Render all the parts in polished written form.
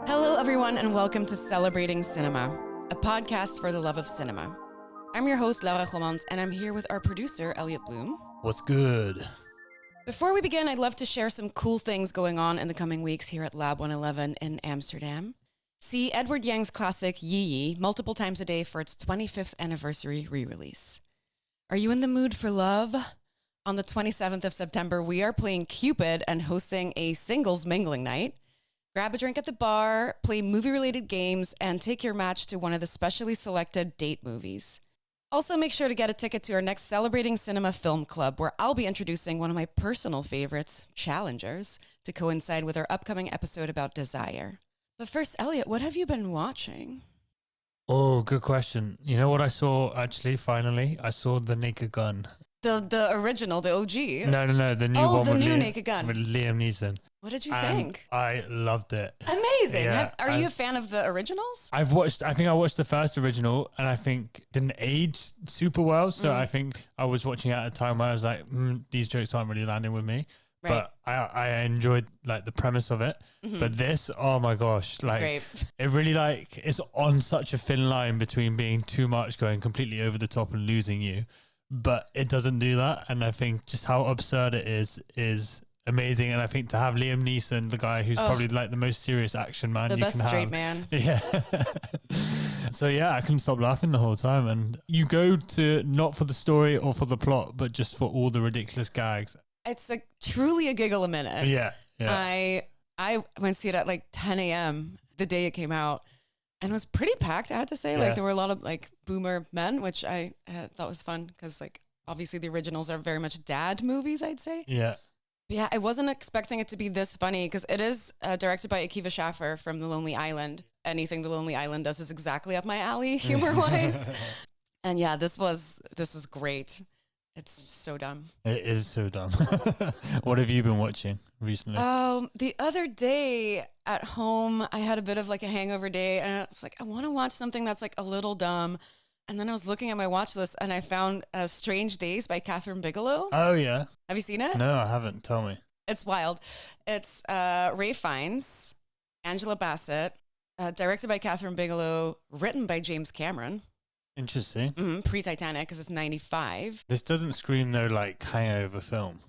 Hello, everyone, and welcome to Celebrating Cinema, a podcast for the love of cinema. I'm your host, Laura Gomans, and I'm here with our producer, Elliot Bloom. What's good? Before we begin, I'd love to share some cool things going on in the coming weeks here at Lab 111 in Amsterdam. See Edward Yang's classic Yi Yi multiple times a day for its 25th anniversary re-release. Are you in the mood for love? On the 27th of September, we are playing Cupid and hosting a singles mingling night. Grab a drink at the bar, play movie-related games, and take your match to one of the specially selected date movies. Also, make sure to get a ticket to our next Celebrating Cinema Film Club, where I'll be introducing one of my personal favorites, Challengers, to coincide with our upcoming episode about desire. But first, Elliot, what have you been watching? Oh, good question. You know what I saw, actually, finally? I saw The Naked Gun. The original, the OG? No, the new one the with new Naked Gun. With Liam Neeson. What did you think? I loved it. Amazing. Yeah, Are you a fan of the originals? I think I watched the first original and I think didn't age super well. So I think I was watching it at a time where I was like, these jokes aren't really landing with me. Right. But I enjoyed like the premise of it. Mm-hmm. But this, oh my gosh, like great. It really like it's on such a thin line between being too much, going completely over the top and losing you. But it doesn't do that. And I think just how absurd it is amazing. And I think to have Liam Neeson, the guy who's probably like the most serious action man the you best can straight have. man. Yeah. So yeah, I couldn't stop laughing the whole time. And you go to not for the story or for the plot, but just for all the ridiculous gags. It's like truly a giggle a minute. Yeah. I went to see it at like 10 a.m. the day it came out. And it was pretty packed, I had to say. Yeah. Like there were a lot of like boomer men, which I thought was fun because like obviously the originals are very much dad movies, I'd say. Yeah. But yeah, I wasn't expecting it to be this funny because it is directed by Akiva Schaffer from The Lonely Island. Anything The Lonely Island does is exactly up my alley, humor-wise. And yeah, this was great. It's so dumb. It is so dumb. What have you been watching recently? The other day at home, I had a bit of like a hangover day and I was like, I want to watch something that's like a little dumb. And then I was looking at my watch list and I found Strange Days by Catherine Bigelow. Oh, yeah. Have you seen it? No, I haven't. Tell me. It's wild. It's Ray Fiennes, Angela Bassett, directed by Catherine Bigelow, written by James Cameron. Interesting. Pre-Titanic, because it's 95. This doesn't scream no like hangover film.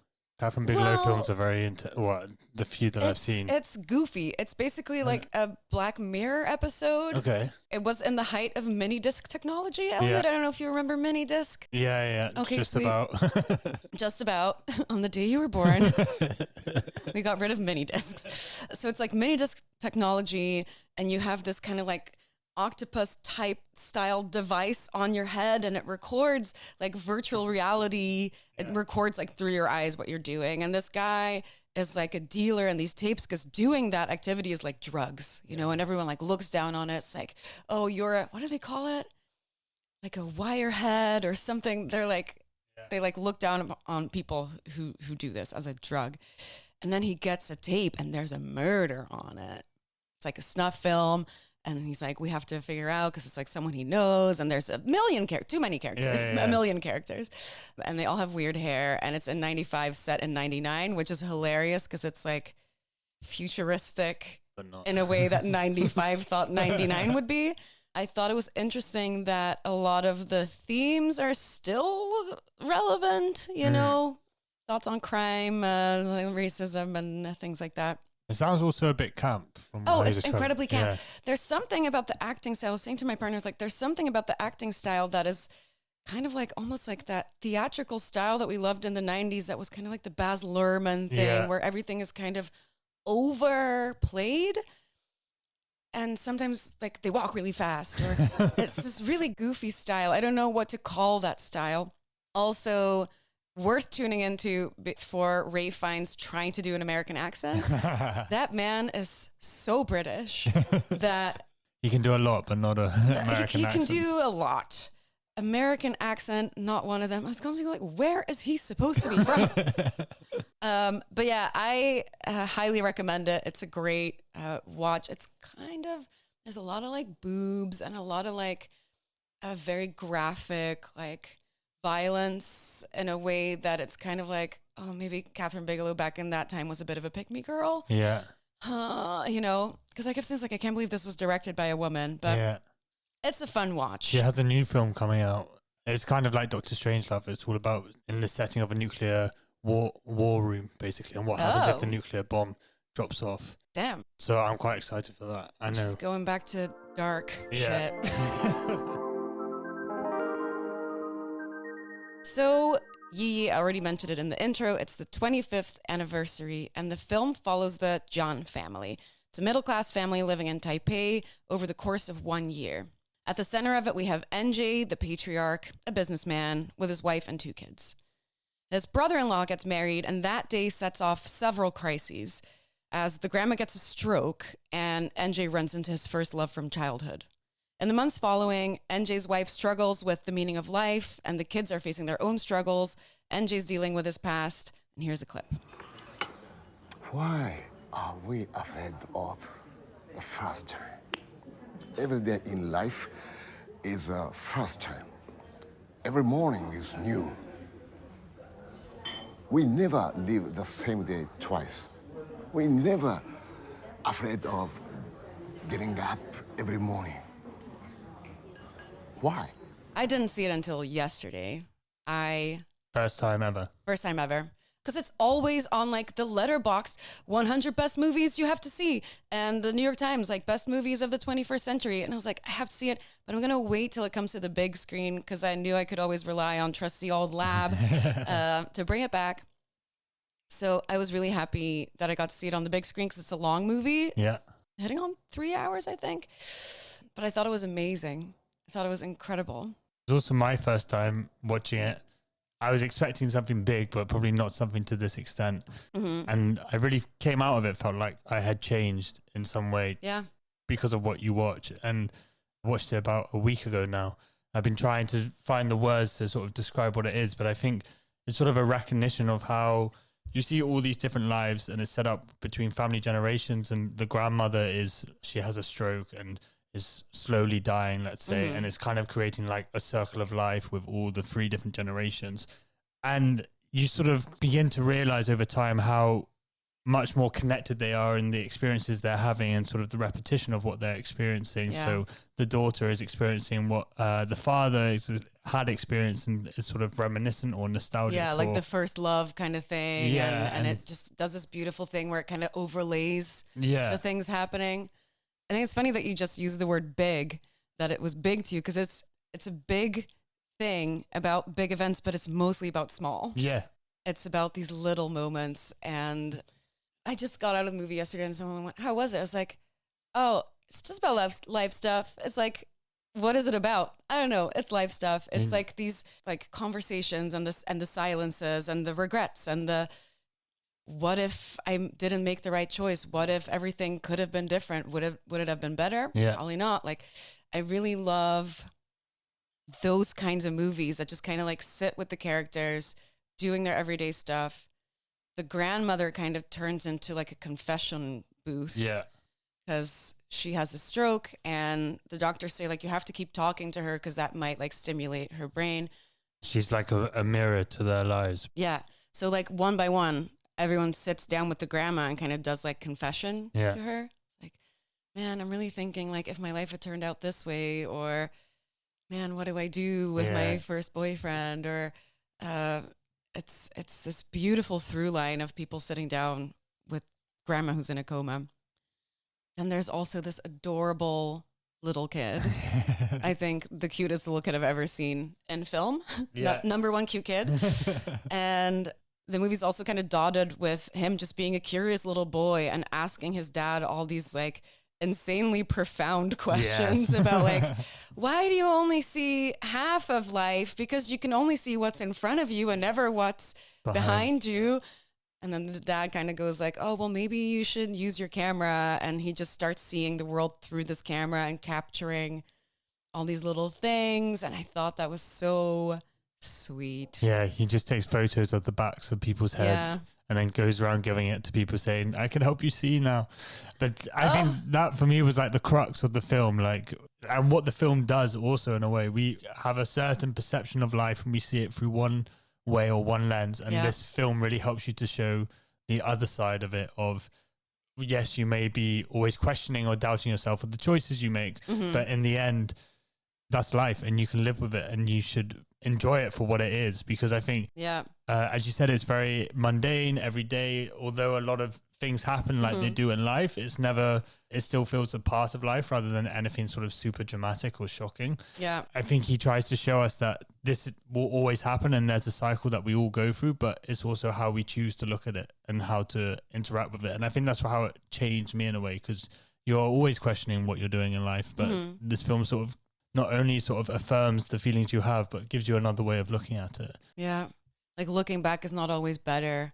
Catherine Bigelow films are very the few that I've seen. It's goofy. It's basically like a Black Mirror episode. Okay. It was in the height of mini disc technology, Elliot. Yeah. I don't know if you remember mini disc. Yeah. Okay, just sweet. about. Just about. On the day you were born, we got rid of mini discs. So it's like mini disc technology, and you have this kind of like octopus type style device on your head, and it records like virtual reality. It records like through your eyes what you're doing. And this guy is like a dealer in these tapes because doing that activity is like drugs, you know, and everyone like looks down on it. It's like, oh, you're a, what do they call it? Like a wirehead or something. They're like, they like look down on people who do this as a drug. And then he gets a tape and there's a murder on it. It's like a snuff film. And he's like, we have to figure out because it's like someone he knows. And there's a million too many characters, a million characters. And they all have weird hair. And it's in 95 set in 99, which is hilarious because it's like futuristic in a way that 95 thought 99 would be. I thought it was interesting that a lot of the themes are still relevant, you know, thoughts on crime, like racism and things like that. It sounds also a bit camp. It's incredibly camp. Yeah. There's something about the acting style. I was saying to my partner, it's like, there's something about the acting style that is kind of like almost like that theatrical style that we loved in the 90s. That was kind of like the Baz Luhrmann thing where everything is kind of overplayed. And sometimes like they walk really fast or it's this really goofy style. I don't know what to call that style. Also, worth tuning into for Ray Fiennes trying to do an American accent. That man is so British that he can do a lot, but not an American accent. He can do a lot. American accent, not one of them. I was constantly like, where is he supposed to be from? But yeah, I highly recommend it. It's a great watch. It's kind of, there's a lot of like boobs and a lot of like very graphic, like violence in a way that it's kind of like, oh, maybe Catherine Bigelow back in that time was a bit of a pick-me girl. Yeah. You know, because I kept saying, like, I can't believe this was directed by a woman, but it's a fun watch. She has a new film coming out. It's kind of like Doctor Strangelove. It's all about in the setting of a nuclear war room, basically, and what happens if the nuclear bomb drops off. Damn. So I'm quite excited for that. I know. Just going back to dark shit. So, Yi already mentioned it in the intro. It's the 25th anniversary, and the film follows the Jian family. It's a middle-class family living in Taipei over the course of 1 year. At the center of it, we have NJ, the patriarch, a businessman with his wife and 2 kids. His brother-in-law gets married, and that day sets off several crises, as the grandma gets a stroke, and NJ runs into his first love from childhood. In the months following, NJ's wife struggles with the meaning of life, and the kids are facing their own struggles. NJ's dealing with his past, and here's a clip. Why are we afraid of the first time? Every day in life is a first time. Every morning is new. We never live the same day twice. We never afraid of getting up every morning. Why? I didn't see it until yesterday. First time ever. Because it's always on like the Letterboxd 100 best movies you have to see, and the New York Times like best movies of the 21st century. And I was like, I have to see it, but I'm gonna wait till it comes to the big screen because I knew I could always rely on trusty old Lab to bring it back. So I was really happy that I got to see it on the big screen because it's a long movie. Yeah, it's hitting on 3 hours, I think. But I thought it was amazing. I thought it was incredible. It was also my first time watching it. I was expecting something big, but probably not something to this extent. Mm-hmm. And I really came out of it, felt like I had changed in some way because of what you watch. And I watched it about a week ago now. I've been trying to find the words to sort of describe what it is, but I think it's sort of a recognition of how you see all these different lives, and it's set up between family generations, and the grandmother she has a stroke and is slowly dying, let's say, and it's kind of creating like a circle of life with all the 3 different generations. And you sort of begin to realize over time how much more connected they are in the experiences they're having and sort of the repetition of what they're experiencing. Yeah. So the daughter is experiencing what the father had experienced, and it's sort of reminiscent or nostalgic. Yeah, like the first love kind of thing. Yeah. And it just does this beautiful thing where it kind of overlays the things happening. I think it's funny that you just used the word big, that it was big to you, because it's a big thing about big events, but it's mostly about small. Yeah. It's about these little moments. And I just got out of the movie yesterday and someone went, how was it? I was like, oh, it's just about life stuff. It's like, what is it about? I don't know. It's life stuff. It's like these like conversations and the silences and the regrets and the, what if I didn't make the right choice? What if everything could have been different? Would it have been better? Yeah. Probably not. Like, I really love those kinds of movies that just kind of like sit with the characters doing their everyday stuff. The grandmother kind of turns into like a confession booth. Yeah. Because she has a stroke, and the doctors say like you have to keep talking to her because that might like stimulate her brain. She's like a mirror to their lives. Yeah. So like one by one, everyone sits down with the grandma and kind of does like confession to her. It's like, man, I'm really thinking like if my life had turned out this way, or man, what do I do with my first boyfriend? Or it's this beautiful through line of people sitting down with grandma who's in a coma. And there's also this adorable little kid. I think the cutest little kid I've ever seen in film. Yeah. Number 1 cute kid. And the movie's also kind of dotted with him just being a curious little boy and asking his dad all these like insanely profound questions about like, why do you only see half of life? Because you can only see what's in front of you and never what's behind you. And then the dad kind of goes like, oh, well, maybe you should use your camera. And he just starts seeing the world through this camera and capturing all these little things. And I thought that was so sweet. Yeah, he just takes photos of the backs of people's heads and then goes around giving it to people saying, I can help you see now. But I think that for me was like the crux of the film, like, and what the film does also in a way. We have a certain perception of life and we see it through one way or one lens, and this film really helps you to show the other side of it, of yes, you may be always questioning or doubting yourself or the choices you make, but in the end, that's life and you can live with it and you should enjoy it for what it is. Because I think, as you said, it's very mundane every day. Although a lot of things happen like they do in life, it still feels a part of life rather than anything sort of super dramatic or shocking. Yeah. I think he tries to show us that this will always happen and there's a cycle that we all go through, but it's also how we choose to look at it and how to interact with it. And I think that's how it changed me in a way, because you're always questioning what you're doing in life, but this film sort of not only sort of affirms the feelings you have, but gives you another way of looking at it. Yeah. Like looking back is not always better.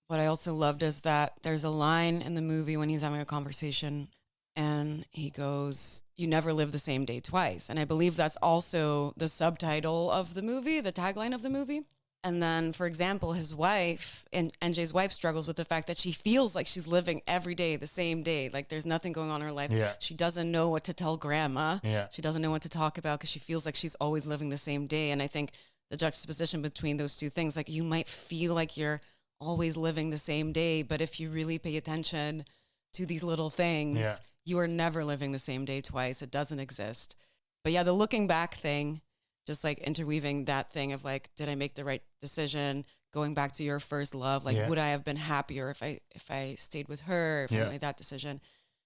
What I also loved is that there's a line in the movie when he's having a conversation and he goes, "You never live the same day twice." And I believe that's also the subtitle of the movie, the tagline of the movie. And then, for example, his wife, and NJ's wife, struggles with the fact that she feels like she's living every day the same day. Like there's nothing going on in her life. Yeah. She doesn't know what to tell grandma. Yeah. She doesn't know what to talk about because she feels like she's always living the same day. And I think the juxtaposition between those two things, like you might feel like you're always living the same day, but if you really pay attention to these little things, you are never living the same day twice. It doesn't exist. But yeah, the looking back thing, just like interweaving that thing of like, did I make the right decision? Going back to your first love, like would I have been happier if I stayed with her, if I made that decision?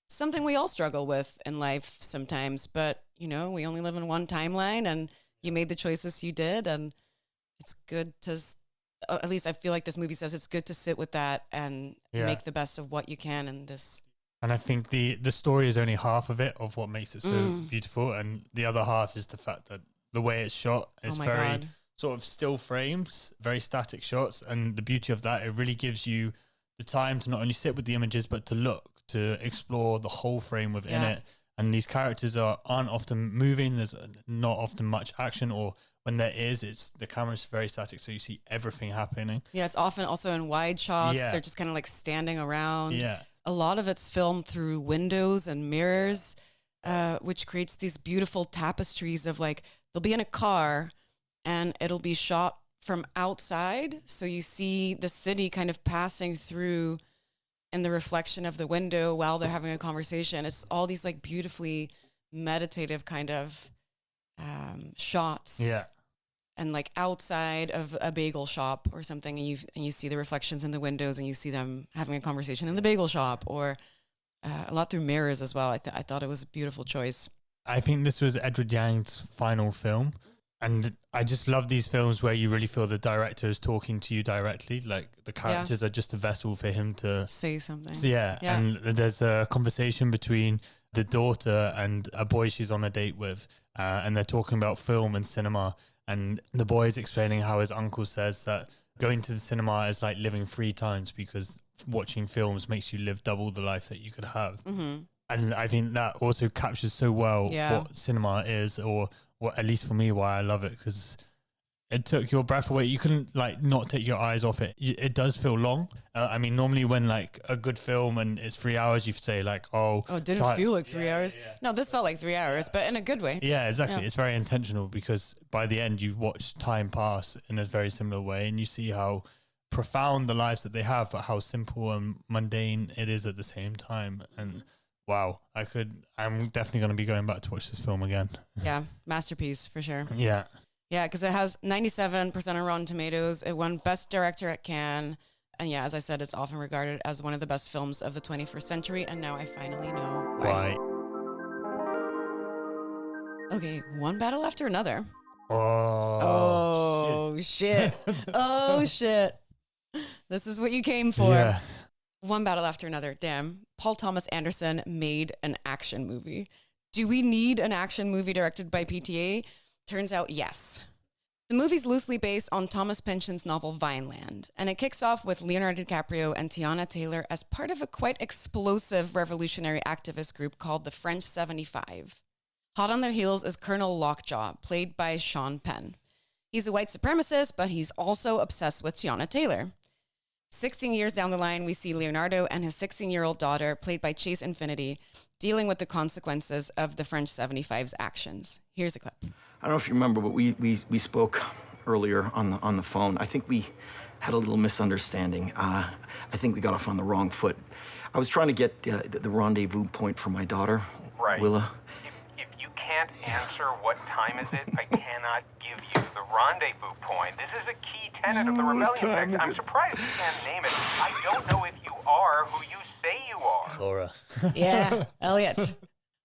Something we all struggle with in life sometimes, but you know, we only live in one timeline and you made the choices you did, and it's good to at least I feel like this movie says it's good to sit with that and make the best of what you can in this. And I think the story is only half of it, of what makes it so beautiful. And the other half is the fact that the way it's shot is very sort of still frames, very static shots. And the beauty of that, it really gives you the time to not only sit with the images, but to look, to explore the whole frame within it. And these characters aren't often moving. There's not often much action, or when there is, the camera's very static, so you see everything happening. Yeah, it's often also in wide shots. Yeah. They're just kind of like standing around. Yeah. A lot of it's filmed through windows and mirrors, which creates these beautiful tapestries of like, they'll be in a car and it'll be shot from outside. So you see the city kind of passing through in the reflection of the window while they're having a conversation. It's all these like beautifully meditative kind of shots. Yeah. And like outside of a bagel shop or something, and you see the reflections in the windows, and you see them having a conversation in the bagel shop, or a lot through mirrors as well. I thought it was a beautiful choice. I think this was Edward Yang's final film. And I just love these films where you really feel the director is talking to you directly. Like the characters are just a vessel for him to say something. So and there's a conversation between the daughter and a boy she's on a date with, and they're talking about film and cinema. And the boy is explaining how his uncle says that going to the cinema is like living 3 times, because watching films makes you live double the life that you could have. And I think that also captures so well what cinema is, or what, at least for me, why I love it, because it took your breath away. You couldn't like not take your eyes off it. It does feel long. I mean, normally when like a good film and it's 3 hours, you say like, it didn't feel like 3 hours. Yeah. No, this felt like 3 hours, but in a good way. Yeah, exactly. It's very intentional, because by the end you watch time pass in a very similar way, and you see how profound the lives that they have, but how simple and mundane it is at the same time. And wow, I'm definitely going to be going back to watch this film again. Yeah, masterpiece for sure. Yeah. Yeah, because it has 97% on Rotten Tomatoes. It won Best Director at Cannes. And yeah, as I said, it's often regarded as one of the best films of the 21st century. And now I finally know why. Okay, one battle after another. Oh shit. Oh, shit. This is what you came for. Yeah. One battle after another. Damn. Paul Thomas Anderson made an action movie. Do we need an action movie directed by PTA? Turns out, yes. The movie's loosely based on Thomas Pynchon's novel Vineland, and it kicks off with Leonardo DiCaprio and Tiana Taylor as part of a quite explosive revolutionary activist group called the French 75. Hot on their heels is Colonel Lockjaw, played by Sean Penn. He's a white supremacist, but he's also obsessed with Tiana Taylor. 16 years down the line, we see Leonardo and his 16-year-old daughter, played by Chase Infinity, dealing with the consequences of the French 75's actions. Here's a clip. I don't know if you remember, but we spoke earlier on the phone. I think we had a little misunderstanding. I think we got off on the wrong foot. I was trying to get the rendezvous point for my daughter, Right. Willa. If you can't answer what time is it, I cannot give you the rendezvous point. This is a key tenet of the rebellion text. I'm surprised you can't name it. I don't know if you are who you say you are. Laura. Yeah, Elliot.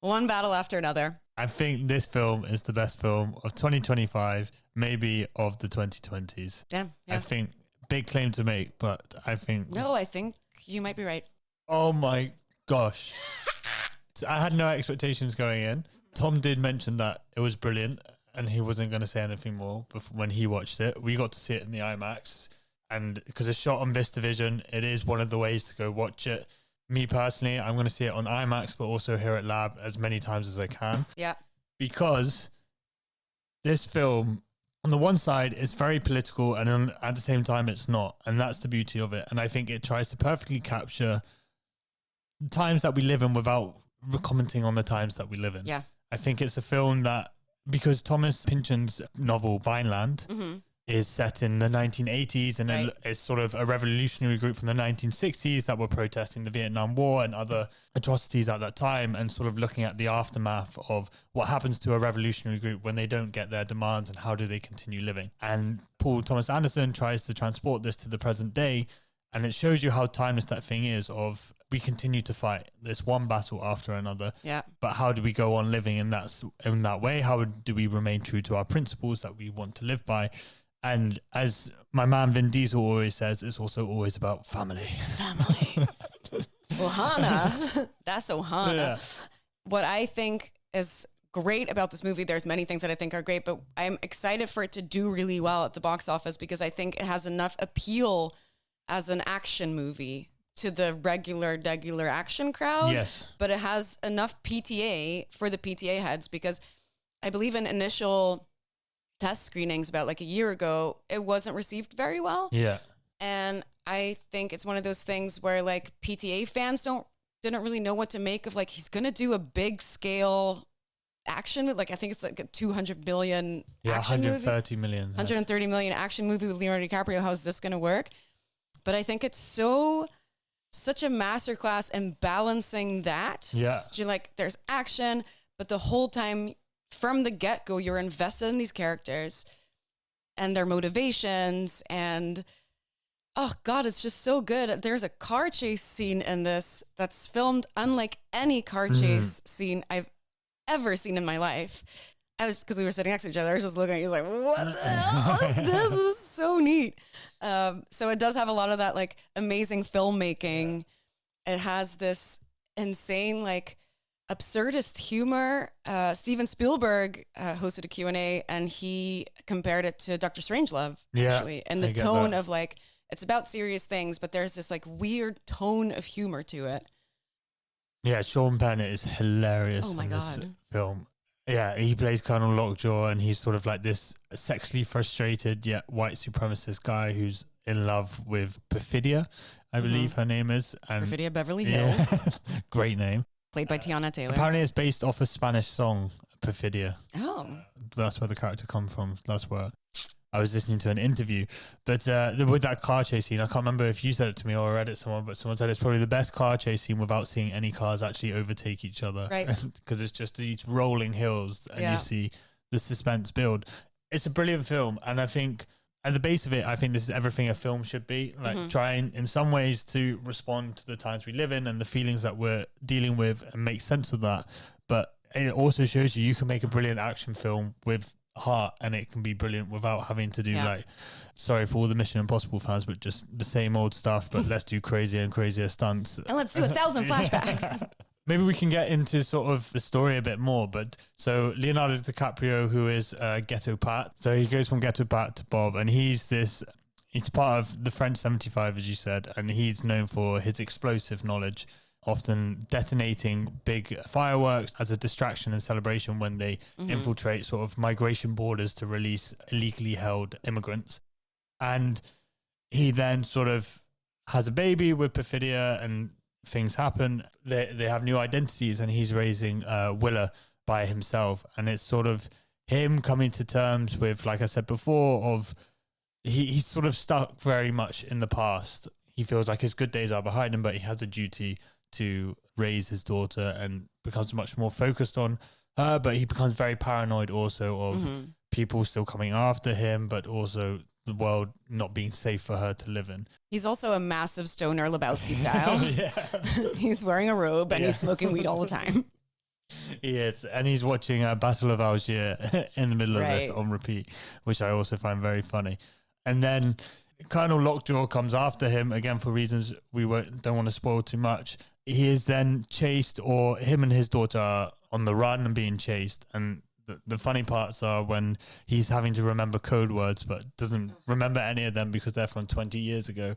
One battle after another. I think this film is the best film of 2025, maybe of the 2020s. Damn. Yeah. I think big claim to make, but I think... No, I think you might be right. Oh my gosh. So I had no expectations going in. Tom did mention that it was brilliant and he wasn't going to say anything more when he watched it. We got to see it in the IMAX, and because it's shot on VistaVision, it is one of the ways to go watch it. Me personally, I'm going to see it on IMAX, but also here at Lab as many times as I can. Yeah. Because this film, on the one side, is very political, and at the same time, it's not. And that's the beauty of it. And I think it tries to perfectly capture the times that we live in without commenting on the times that we live in. Yeah. I think it's a film that, because Thomas Pynchon's novel Vineland is set in the 1980s, and Right. it's sort of a revolutionary group from the 1960s that were protesting the Vietnam War and other atrocities at that time, and sort of looking at the aftermath of what happens to a revolutionary group when they don't get their demands and how do they continue living. And Paul Thomas Anderson tries to transport this to the present day, and it shows you how timeless that thing is of we continue to fight this one battle after another. Yeah. But how do we go on living in that way? How do we remain true to our principles that we want to live by? And as my man Vin Diesel always says, it's also always about family. Family. Ohana. That's Ohana. Yeah. What I think is great about this movie, there's many things that I think are great, but I'm excited for it to do really well at the box office because I think it has enough appeal as an action movie to the regular action crowd. Yes. But it has enough PTA for the PTA heads because I believe in initial test screenings about like a year ago, it wasn't received very well. Yeah. And I think it's one of those things where like PTA fans didn't really know what to make of like, he's going to do a big scale action. Like, I think it's like a 200 billion action 130 movie. million. 130 million action movie with Leonardo DiCaprio. How is this going to work? But I think it's such a masterclass in balancing that. Yeah. So you're like, there's action, but the whole time from the get-go, you're invested in these characters and their motivations, and oh God, it's just so good. There's a car chase scene in this that's filmed unlike any car chase scene I've ever seen in my life. Because we were sitting next to each other, I was just looking at you like, what the hell is this? This is so neat. So it does have a lot of that like amazing filmmaking. It has this insane like absurdist humor. Steven Spielberg hosted a Q&A and he compared it to Dr. Strangelove, actually. And the tone of like, it's about serious things, but there's this like weird tone of humor to it. Yeah, Sean Penn is hilarious Oh my in this God. film. Yeah, he plays Colonel Lockjaw, and he's sort of like this sexually frustrated yet white supremacist guy who's in love with Perfidia, I believe her name is. And Perfidia Beverly Hills, great name. played by Tiana Taylor. Apparently it's based off a Spanish song, Perfidia. Oh, That's where the character come from. That's where I was listening to an interview. But with that car chase scene, I can't remember if you said it to me or I read it somewhere, but someone said it's probably the best car chase scene without seeing any cars actually overtake each other. Right. Because it's just these rolling hills and you see the suspense build. It's a brilliant film. And I think at the base of it, I think this is everything a film should be. Like trying in some ways to respond to the times we live in and the feelings that we're dealing with and make sense of that. But it also shows you can make a brilliant action film with heart, and it can be brilliant without having to do like, sorry for all the Mission Impossible fans, but just the same old stuff, but let's do crazier and crazier stunts. and let's do 1,000 flashbacks. Maybe we can get into sort of the story a bit more. But so Leonardo DiCaprio, who is Ghetto Pat, so he goes from Ghetto Pat to Bob, and he's part of the French 75, as you said, and he's known for his explosive knowledge, often detonating big fireworks as a distraction and celebration when they infiltrate sort of migration borders to release illegally held immigrants. And he then sort of has a baby with Perfidia and things happen. They have new identities, and he's raising Willa by himself. And it's sort of him coming to terms with, like I said before, of he's sort of stuck very much in the past. He feels like his good days are behind him, but he has a duty to raise his daughter and becomes much more focused on her. But he becomes very paranoid also of people still coming after him, but also the world not being safe for her to live in. He's also a massive stoner Lebowski style. Yeah. He's wearing a robe and he's smoking weed all the time. He is, and he's watching Battle of Algiers in the middle of this Right. on repeat, which I also find very funny. And then Colonel Lockjaw comes after him again for reasons don't want to spoil too much. He is then chased, or him and his daughter are on the run and being chased. And the funny parts are when he's having to remember code words, but doesn't remember any of them because they're from 20 years ago.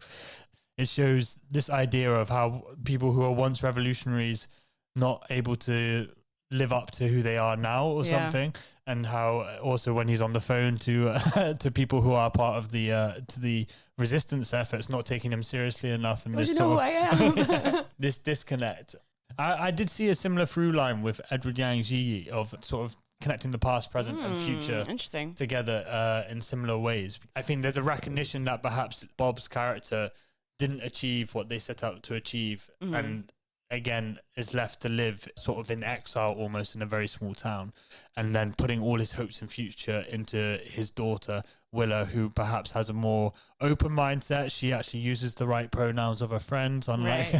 It shows this idea of how people who are once revolutionaries not able to live up to who they are now or something, and how also when he's on the phone to to people who are part of the resistance efforts, not taking him seriously enough, and this who I am? this disconnect. I did see a similar through line with Edward Yang's Yi of sort of connecting the past, present, and future Interesting. together in similar ways. I think there's a recognition that perhaps Bob's character didn't achieve what they set out to achieve, and again is left to live sort of in exile almost in a very small town, and then putting all his hopes and future into his daughter Willa, who perhaps has a more open mindset. She actually uses the right pronouns of her friends, unlike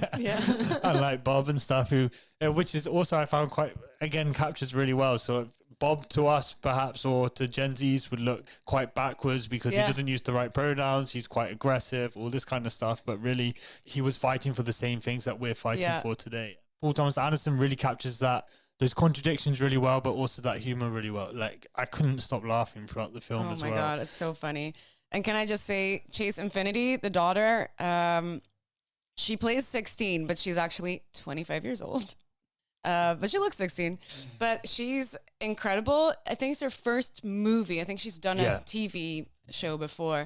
unlike Bob and stuff, who which is also I found quite again captures really well. So Bob to us perhaps, or to Gen Zs, would look quite backwards because he doesn't use the right pronouns. He's quite aggressive, all this kind of stuff. But really, he was fighting for the same things that we're fighting for today. Paul Thomas Anderson really captures those contradictions really well, but also that humor really well. Like, I couldn't stop laughing throughout the film as well. Oh my God, it's so funny. And can I just say, Chase Infinity, the daughter, she plays 16, but she's actually 25 years old. But she looks 16, but she's incredible. I think it's her first movie. I think she's done a TV show before.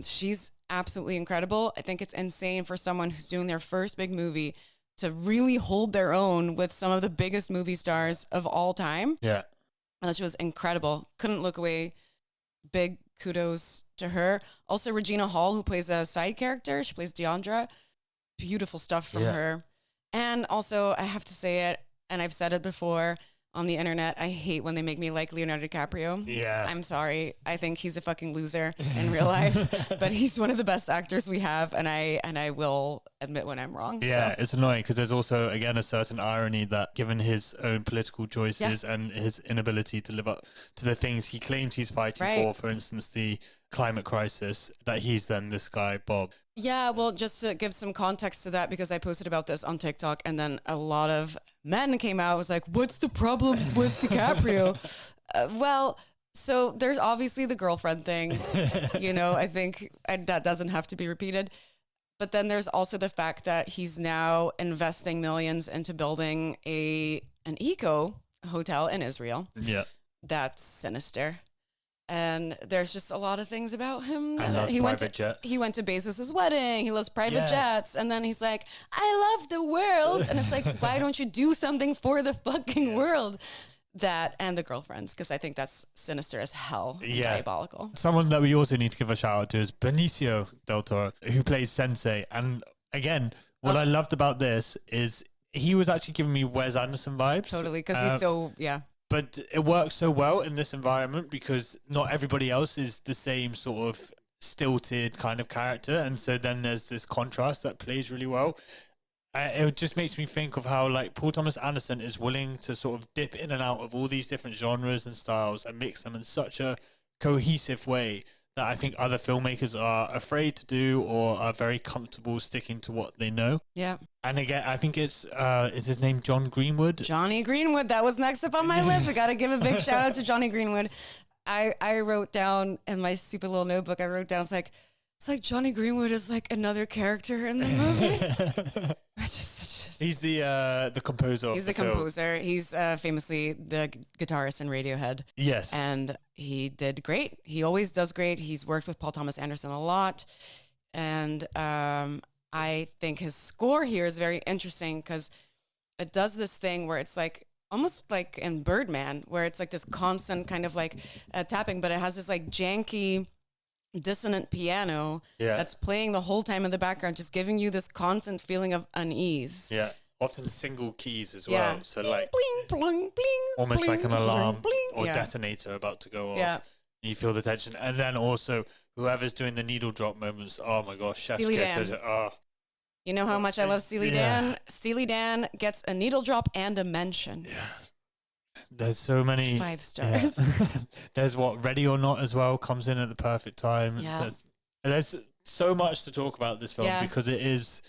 She's absolutely incredible. I think it's insane for someone who's doing their first big movie to really hold their own with some of the biggest movie stars of all time. Yeah. She was incredible. Couldn't look away. Big kudos to her. Also, Regina Hall, who plays a side character. She plays Deandra. Beautiful stuff from her. And also, I have to say it, and I've said it before on the internet, I hate when they make me like Leonardo DiCaprio. Yeah. I'm sorry. I think he's a fucking loser in real life, but he's one of the best actors we have, and I will admit when I'm wrong. Yeah, it's annoying because there's also, again, a certain irony that given his own political choices and his inability to live up to the things he claims he's fighting for instance, the climate crisis, that he's then this guy, Bob. Yeah, well, just to give some context to that, because I posted about this on TikTok, and then a lot of men came out, was like, what's the problem with DiCaprio? Well, so there's obviously the girlfriend thing, I think that doesn't have to be repeated. But then there's also the fact that he's now investing millions into building an eco hotel in Israel. Yeah. That's sinister. And there's just a lot of things about him. He went to jets. He went to Bezos' wedding. He loves private jets. And then he's like, I love the world. And it's like, why don't you do something for the fucking world? That and the girlfriends, because I think that's sinister as hell. Diabolical. Someone that we also need to give a shout out to is Benicio del Toro, who plays Sensei. And again, what I loved about this is he was actually giving me Wes Anderson vibes. Totally, because he's so, But it works so well in this environment because not everybody else is the same sort of stilted kind of character. And so then there's this contrast that plays really well. It just makes me think of how like Paul Thomas Anderson is willing to sort of dip in and out of all these different genres and styles and mix them in such a cohesive way that I think other filmmakers are afraid to do or are very comfortable sticking to what they know. Yeah. And again, I think is his name John Greenwood? Johnny Greenwood. That was next up on my list. We got to give a big shout out to Johnny Greenwood. I wrote down in my stupid little notebook, it's like Johnny Greenwood is like another character in the movie. He's the composer. He's the composer. He's famously the guitarist in Radiohead. Yes. And he did great. He always does great. He's worked with Paul Thomas Anderson a lot. And I think his score here is very interesting because it does this thing where it's like almost like in Birdman, where it's like this constant kind of like tapping, but it has this like janky dissonant piano Yeah. that's playing the whole time in the background, just giving you this constant feeling of unease. Yeah. Often single keys as Yeah. well. So Bling, like bling, bling, bling, almost bling, like an bling, alarm bling. or Yeah. detonator about to go off. Yeah. You feel the tension. And then also whoever's doing the needle drop moments, oh my gosh, Chef's Steely Kiss. Dan. Oh, You know how much I love Steely Yeah. Dan? Steely Dan gets a needle drop and a mention. there's so many. 5 stars. Yeah. There's what, Ready or Not as well, comes in at the perfect time. Yeah. There's so much to talk about this film Yeah. because it is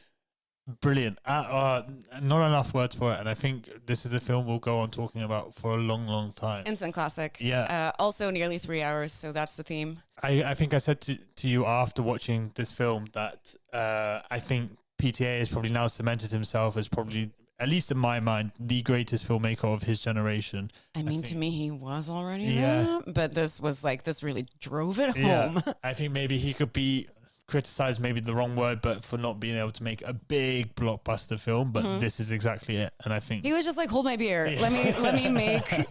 brilliant. Not enough words for it. And I think this is a film we'll go on talking about for a long, long time. Instant classic. Yeah. Also nearly 3 hours, so that's the theme. I think I said to you after watching this film that I think PTA has probably now cemented himself as probably, at least in my mind, the greatest filmmaker of his generation. I mean, to think- me, he was already Yeah. there, but this was like, this really drove it Yeah, home. I think maybe he could be criticized, maybe the wrong word, but for not being able to make a big blockbuster film. But this is exactly it, and I think He was just like, hold my beer. Let me make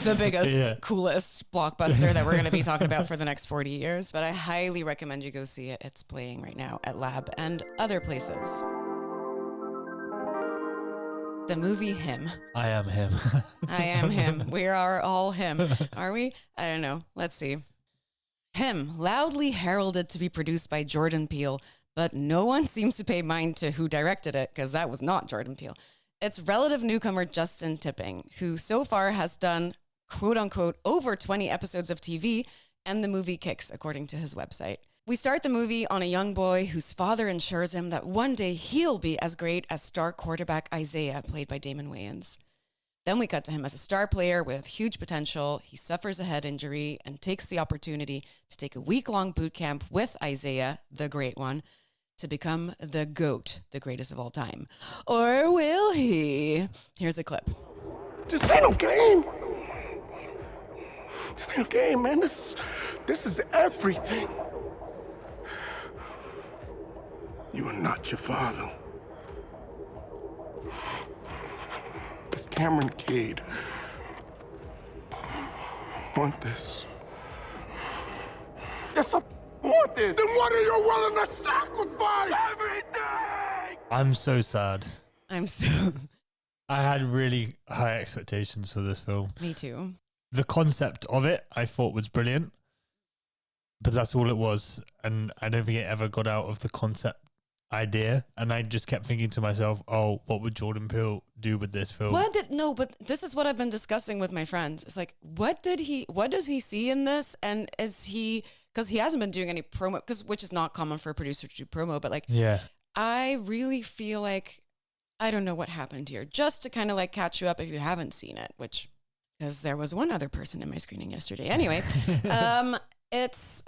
the biggest, Yeah. coolest blockbuster that we're going to be talking about for the next 40 years. But I highly recommend you go see it. It's playing right now at Lab and other places. The movie Him. I am him. I am him. We are all him. Are we? I don't know. Let's see. Him, loudly heralded to be produced by Jordan Peele, but no one seems to pay mind to who directed it because that was not Jordan Peele. It's relative newcomer Justin Tipping, who so far has done, quote unquote, over 20 episodes of TV, and the movie kicks, according to his website. We start the movie on a young boy whose father ensures him that one day he'll be as great as star quarterback Isaiah, played by Damon Wayans. Then we cut to him as a star player with huge potential. He suffers a head injury and takes the opportunity to take a week-long boot camp with Isaiah, the great one, to become the GOAT, the greatest of all time. Or will he? Here's a clip. This ain't no game. This ain't no game, man. This is everything. You are not your father. Does Cameron Cade want this? Yes, I want this. Then what are you willing to sacrifice? Everything! I'm so sad. I'm so... I had really high expectations for this film. Me too. The concept of it, I thought, was brilliant, but that's all it was. And I don't think it ever got out of the concept idea. And I just kept thinking to myself, oh, what would Jordan Peele do with this film? But this is what I've been discussing with my friends. It's like, what does he see in this? And because he hasn't been doing any promo, which is not common for a producer to do promo, but like, Yeah. I really feel like, I don't know what happened here. Just to kind of like catch you up if you haven't seen it, because there was one other person in my screening yesterday. Anyway, it's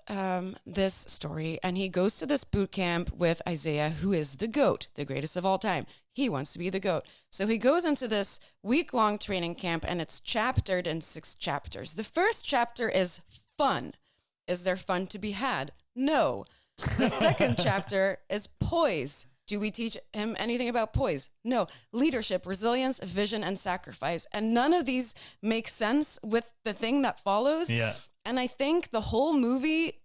this story, and he goes to this boot camp with Isaiah, who is the GOAT, the greatest of all time. He wants to be the GOAT. So he goes into this week-long training camp, and it's chaptered in 6 chapters. The first chapter is fun. Is there fun to be had? No. The second chapter is poise. Do we teach him anything about poise? No. Leadership, resilience, vision, and sacrifice. And none of these make sense with the thing that follows. Yeah. And I think the whole movie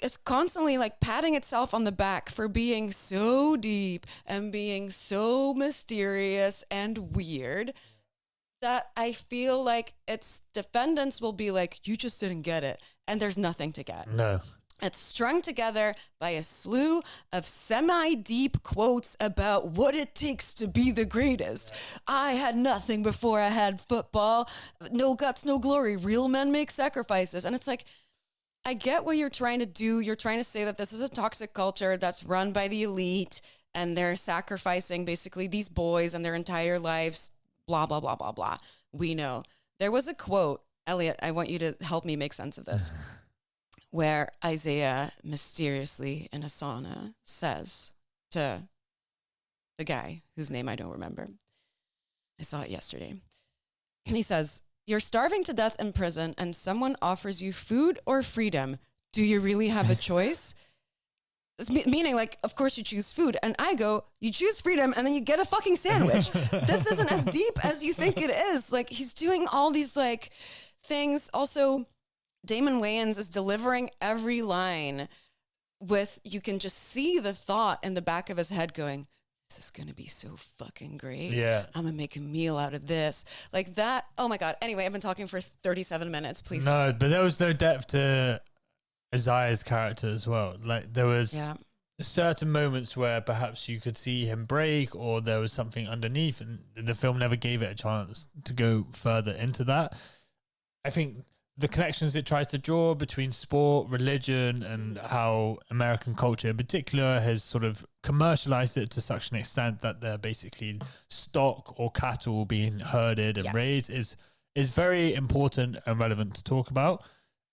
it's constantly like patting itself on the back for being so deep and being so mysterious and weird that I feel like its defendants will be like, you just didn't get it. And there's nothing to get. No. It's strung together by a slew of semi-deep quotes about what it takes to be the greatest. I had nothing before I had football. No guts, no glory. Real men make sacrifices. And it's like, I get what you're trying to do. You're trying to say that this is a toxic culture that's run by the elite, and they're sacrificing basically these boys and their entire lives, blah, blah, blah, blah, blah. We know. There was a quote, Elliot, I want you to help me make sense of this, where Isaiah mysteriously in a sauna says to the guy whose name I don't remember. I saw it yesterday. And he says, "You're starving to death in prison and someone offers you food or freedom. Do you really have a choice?" Meaning, like, of course you choose food. And I go, you choose freedom and then you get a fucking sandwich. This isn't as deep as you think it is. Like, he's doing all these, like, things. Also, Damon Wayans is delivering every line with, you can just see the thought in the back of his head going, this is going to be so fucking great. Yeah. I'm going to make a meal out of this. Like that. Oh my God. Anyway, I've been talking for 37 minutes. Please. No, but there was no depth to Isaiah's character as well. Like there was certain moments where perhaps you could see him break, or there was something underneath, and the film never gave it a chance to go further into that. I think the connections it tries to draw between sport, religion, and how American culture in particular has sort of commercialized it to such an extent that they're basically stock or cattle being herded and raised is very important and relevant to talk about.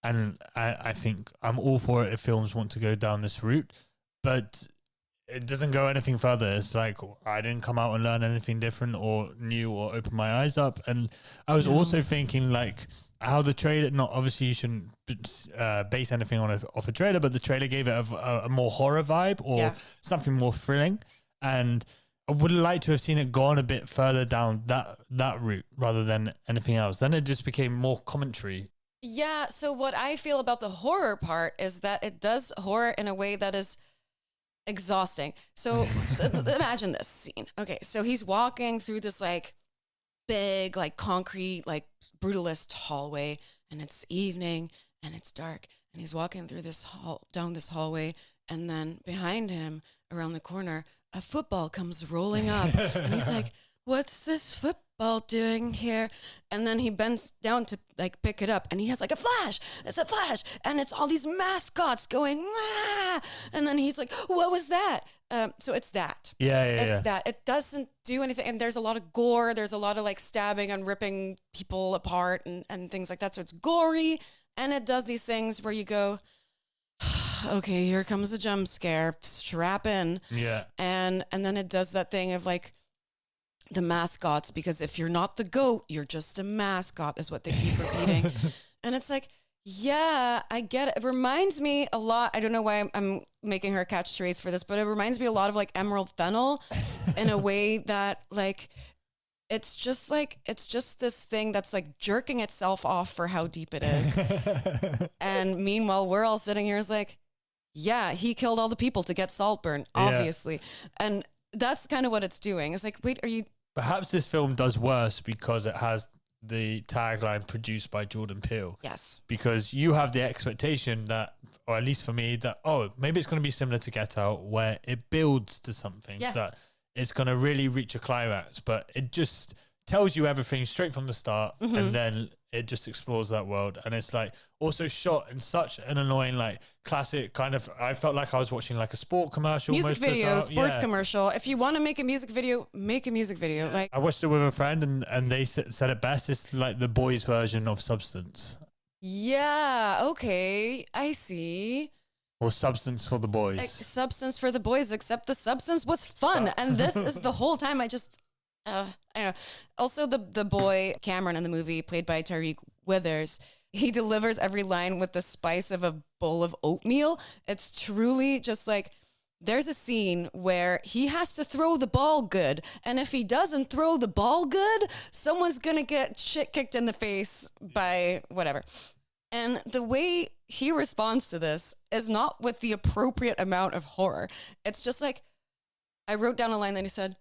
And I think I'm all for it if films want to go down this route, but it doesn't go anything further. It's like, I didn't come out and learn anything different or new or open my eyes up. And I was also thinking, like, how the trailer, not obviously you shouldn't base anything on off a trailer, but the trailer gave it a more horror vibe or something more thrilling. And I would like to have seen it gone a bit further down that route rather than anything else. Then it just became more commentary. Yeah. So what I feel about the horror part is that it does horror in a way that is exhausting. So imagine this scene. Okay. So he's walking through this like big, like concrete, like brutalist hallway, and it's evening and it's dark, and he's walking through this down this hallway, and then behind him around the corner, a football comes rolling up and he's like, what's this football doing here? And then he bends down to like pick it up, and he has like a flash. It's a flash, and it's all these mascots going, ah! And then he's like, what was that? So it's that. It's that. It doesn't do anything. And there's a lot of gore. There's a lot of like stabbing and ripping people apart and things like that. So it's gory, and it does these things where you go, okay, here comes a jump scare, strap in. Yeah. And then it does that thing of like the mascots, because if you're not the goat, you're just a mascot, is what they keep repeating. And it's like, yeah, I get it. It reminds me a lot. I don't know why I'm making her a catchphrase for this, but it reminds me a lot of like Emerald Fennel in a way that like, it's just this thing that's like jerking itself off for how deep it is. And meanwhile, we're all sitting here is like, yeah, he killed all the people to get Saltburn, obviously. And that's kind of what it's doing. It's like, wait, are you... Perhaps this film does worse because it has the tagline produced by Jordan Peele. Yes. Because you have the expectation that, or at least for me, that, oh, maybe it's going to be similar to Get Out, where it builds to something that it's going to really reach a climax, but it just tells you everything straight from the start, and then it just explores that world. And it's like also shot in such an annoying, like classic kind of, I felt like I was watching like a sport commercial. Music most video, of the time. sports commercial. If you want to make a music video, make a music video. Like, I watched it with a friend, and they said it best. It's like the boys' version of Substance. yeah, okay, I see. Or Substance for the boys. Like, Substance for the boys, except the substance was fun. And this is the whole time I just... I don't know. Also, the boy Cameron in the movie, played by Tariq Withers, he delivers every line with the spice of a bowl of oatmeal. It's truly just like, there's a scene where he has to throw the ball good, and if he doesn't throw the ball good, someone's gonna get shit kicked in the face by whatever. And the way he responds to this is not with the appropriate amount of horror. It's just like, I wrote down a line that he said,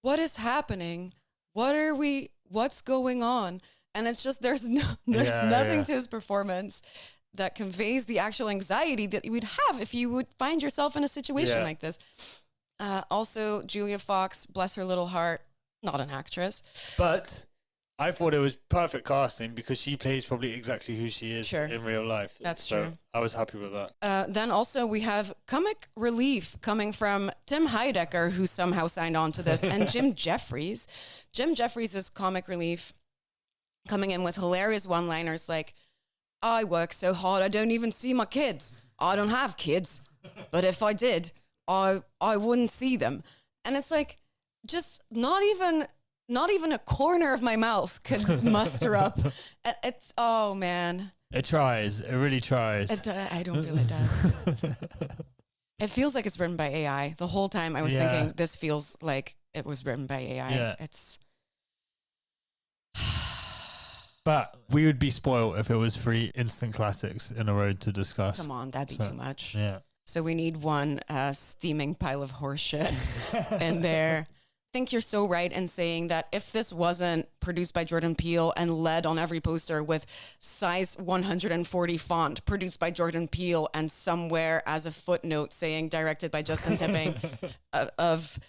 what is happening? What's going on? And it's just, there's nothing to his performance that conveys the actual anxiety that you would have if you would find yourself in a situation like this. Also, Julia Fox, bless her little heart, not an actress. But I thought it was perfect casting because she plays probably exactly who she is in real life. That's so true. I was happy with that. Then also we have comic relief coming from Tim Heidecker, who somehow signed on to this, and Jim Jeffries. Jim Jeffries is comic relief, coming in with hilarious one-liners like, I work so hard I don't even see my kids. I don't have kids. But if I did, I wouldn't see them. And it's like, just not even a corner of my mouth could muster up. It's, oh man. It tries. It really tries. I don't feel it does. It feels like it's written by AI. The whole time I was thinking, this feels like it was written by AI. Yeah. It's... But we would be spoiled if it was 3 instant classics in a row to discuss. Come on, that'd be too much. Yeah. So we need one steaming pile of horseshit in there. I think you're so right in saying that if this wasn't produced by Jordan Peele and led on every poster with size 140 font, produced by Jordan Peele, and somewhere as a footnote saying directed by Justin Tipping of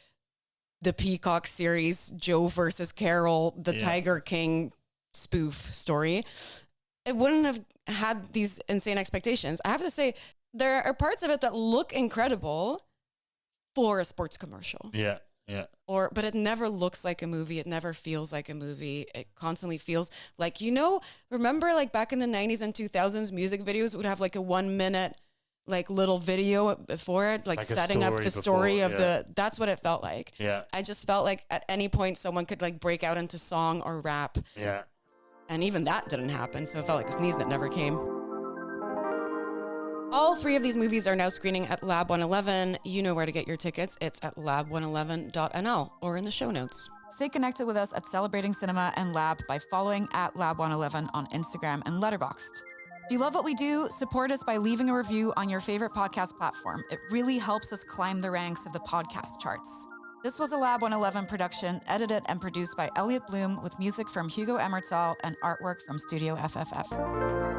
the Peacock series, Joe versus Carol, the Tiger King spoof story, it wouldn't have had these insane expectations. I have to say, there are parts of it that look incredible for a sports commercial. Yeah. Yeah. But it never looks like a movie. It never feels like a movie. It constantly feels like, remember like back in the 90s and 2000s, music videos would have like a 1 minute like little video before it, like setting up the story of that's what it felt like. Yeah. I just felt like at any point someone could like break out into song or rap. Yeah. And even that didn't happen. So it felt like a sneeze that never came. All 3 of these movies are now screening at Lab 111. You know where to get your tickets. It's at lab111.nl or in the show notes. Stay connected with us at Celebrating Cinema and Lab by following at Lab111 on Instagram and Letterboxd. If you love what we do, support us by leaving a review on your favorite podcast platform. It really helps us climb the ranks of the podcast charts. This was a Lab 111 production, edited and produced by Elliot Bloom with music from Hugo Emertzal and artwork from Studio FFF.